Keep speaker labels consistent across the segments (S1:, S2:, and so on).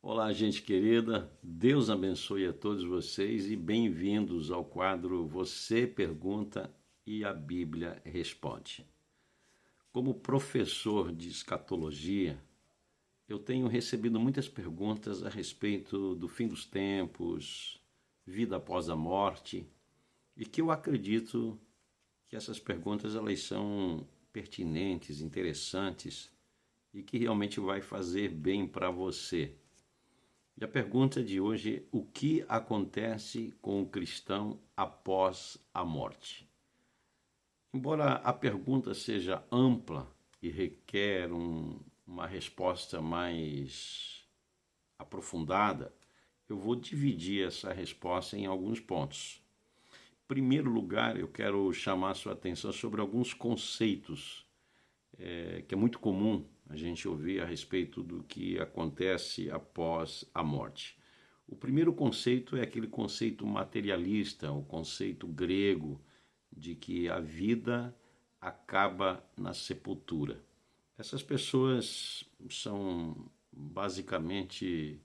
S1: Olá, gente querida, Deus abençoe a todos vocês e bem-vindos ao quadro Você Pergunta e a Bíblia Responde. Como professor de escatologia, eu tenho recebido muitas perguntas a respeito do fim dos tempos, vida após a morte, e que eu acredito que essas perguntas elas são pertinentes, interessantes e que realmente vai fazer bem para você. E a pergunta de hoje é: o que acontece com o cristão após a morte? Embora a pergunta seja ampla e requer uma resposta mais aprofundada, eu vou dividir essa resposta em alguns pontos. Em primeiro lugar, eu quero chamar a sua atenção sobre alguns conceitos que é muito comum a gente ouvir a respeito do que acontece após a morte. O primeiro conceito é aquele conceito materialista, o conceito grego de que a vida acaba na sepultura. Essas pessoas são basicamente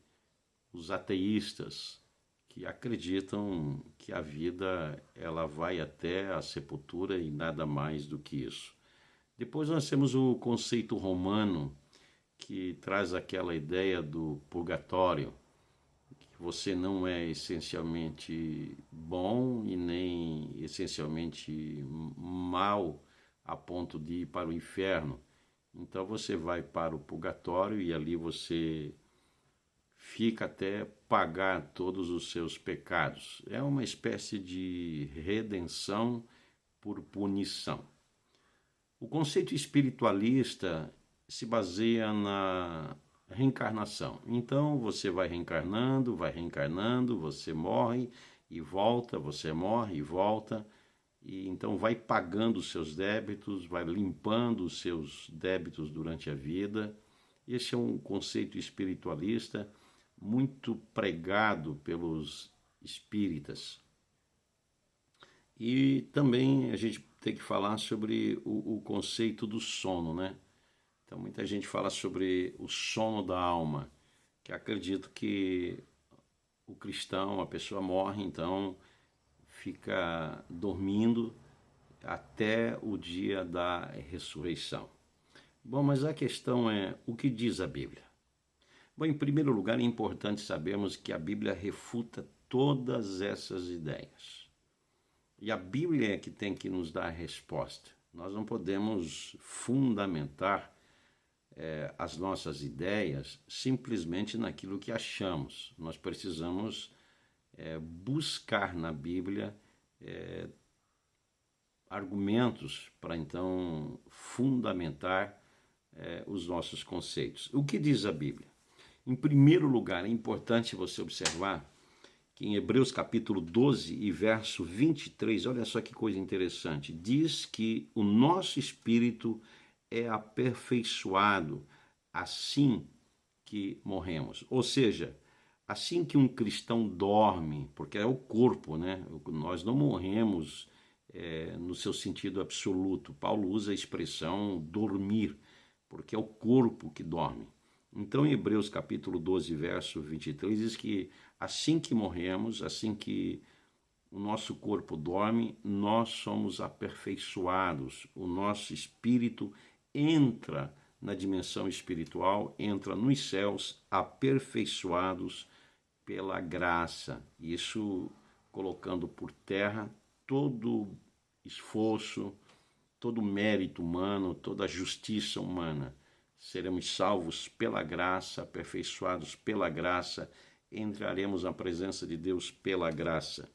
S1: os ateístas que acreditam que a vida ela vai até a sepultura e nada mais do que isso. Depois nós temos o conceito romano, que traz aquela ideia do purgatório, que você não é essencialmente bom e nem essencialmente mal a ponto de ir para o inferno. Então você vai para o purgatório e ali você fica até pagar todos os seus pecados. É uma espécie de redenção por punição. O conceito espiritualista se baseia na reencarnação. Então você vai reencarnando, você morre e volta, você morre e volta, e então vai pagando os seus débitos, vai limpando os seus débitos durante a vida. Esse é um conceito espiritualista muito pregado pelos espíritas. E também a gente tem que falar sobre o conceito do sono, né? Então muita gente fala sobre o sono da alma, que acredito que o cristão, a pessoa morre, então fica dormindo até o dia da ressurreição. Bom, mas a questão é: o que diz a Bíblia? Bom, em primeiro lugar, é importante sabermos que a Bíblia refuta todas essas ideias. E a Bíblia é que tem que nos dar a resposta. Nós não podemos fundamentar as nossas ideias simplesmente naquilo que achamos. Nós precisamos buscar na Bíblia argumentos para então fundamentar os nossos conceitos. O que diz a Bíblia? Em primeiro lugar, é importante você observar que em Hebreus capítulo 12 e verso 23, olha só que coisa interessante, diz que o nosso espírito é aperfeiçoado assim que morremos. Ou seja, assim que um cristão dorme, porque é o corpo, né? Nós não morremos no seu sentido absoluto. Paulo usa a expressão dormir, porque é o corpo que dorme. Então, em Hebreus capítulo 12, verso 23, diz que assim que morremos, assim que o nosso corpo dorme, nós somos aperfeiçoados, o nosso espírito entra na dimensão espiritual, entra nos céus, aperfeiçoados pela graça. Isso colocando por terra todo esforço, todo mérito humano, toda justiça humana. Seremos salvos pela graça, aperfeiçoados pela graça, entraremos na presença de Deus pela graça.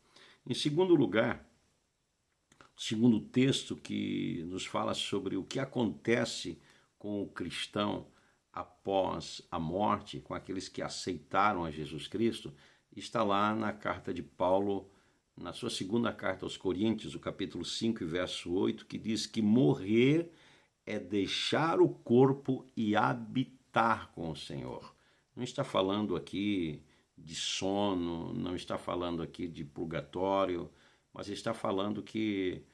S1: Em segundo lugar, o segundo texto que nos fala sobre o que acontece com o cristão após a morte, com aqueles que aceitaram a Jesus Cristo, está lá na carta de Paulo, na sua segunda carta aos Coríntios, o capítulo 5 e verso 8, que diz que morrer é deixar o corpo e habitar com o Senhor. Não está falando aqui de sono, não está falando aqui de purgatório, mas está falando que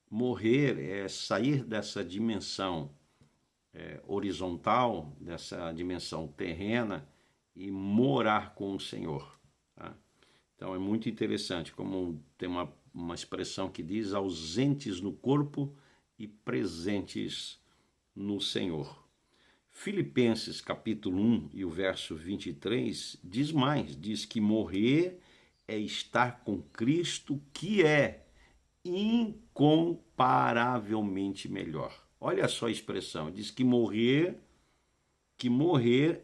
S1: morrer é sair dessa dimensão horizontal, dessa dimensão terrena, e morar com o Senhor. Tá? Então é muito interessante, como tem uma expressão que diz ausentes no corpo e presentes no Senhor. Filipenses capítulo 1 e o verso 23 diz mais, diz que morrer é estar com Cristo, que é incomparavelmente melhor. Olha só a expressão, diz que morrer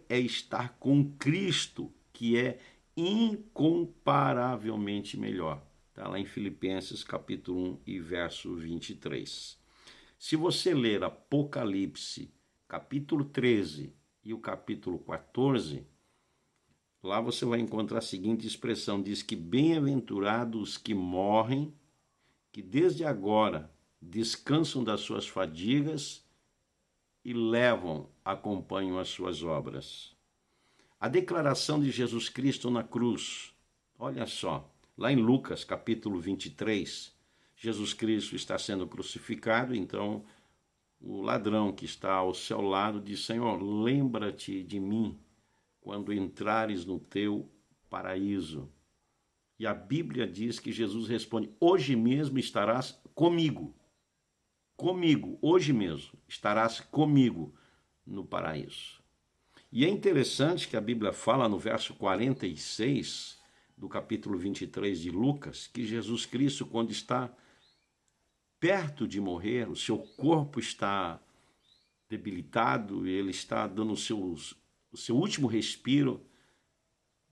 S1: é estar com Cristo, que é incomparavelmente melhor. Está lá em Filipenses capítulo 1 e verso 23. Se você ler Apocalipse capítulo 13 e o capítulo 14, lá você vai encontrar a seguinte expressão, diz que bem-aventurados os que morrem, que desde agora descansam das suas fadigas e acompanham as suas obras. A declaração de Jesus Cristo na cruz, olha só, lá em Lucas capítulo 23, Jesus Cristo está sendo crucificado, então o ladrão que está ao seu lado diz, Senhor, lembra-te de mim quando entrares no teu paraíso. E a Bíblia diz que Jesus responde, hoje mesmo estarás comigo. Comigo, hoje mesmo, estarás comigo no paraíso. E é interessante que a Bíblia fala no verso 46 do capítulo 23 de Lucas, que Jesus Cristo, quando está perto de morrer, o seu corpo está debilitado, ele está dando o seu último respiro.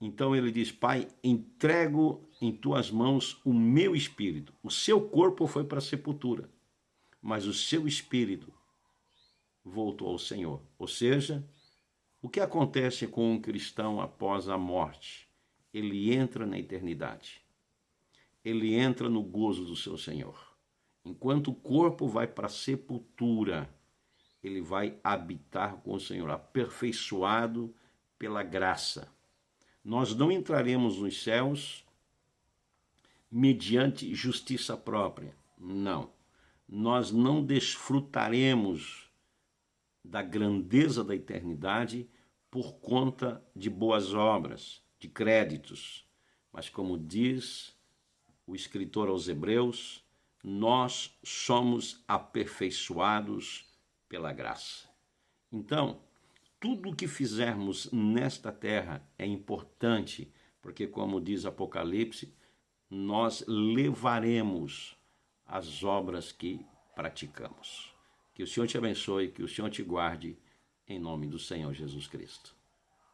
S1: Então ele diz, Pai, entrego em tuas mãos o meu espírito. O seu corpo foi para a sepultura, mas o seu espírito voltou ao Senhor. Ou seja, o que acontece com um cristão após a morte? Ele entra na eternidade. Ele entra no gozo do seu Senhor. Enquanto o corpo vai para a sepultura, ele vai habitar com o Senhor, aperfeiçoado pela graça. Nós não entraremos nos céus mediante justiça própria. Não. Nós não desfrutaremos da grandeza da eternidade por conta de boas obras, de créditos. Mas como diz o escritor aos Hebreus, nós somos aperfeiçoados pela graça. Então, tudo o que fizermos nesta terra é importante, porque, como diz Apocalipse, nós levaremos as obras que praticamos. Que o Senhor te abençoe, que o Senhor te guarde, em nome do Senhor Jesus Cristo.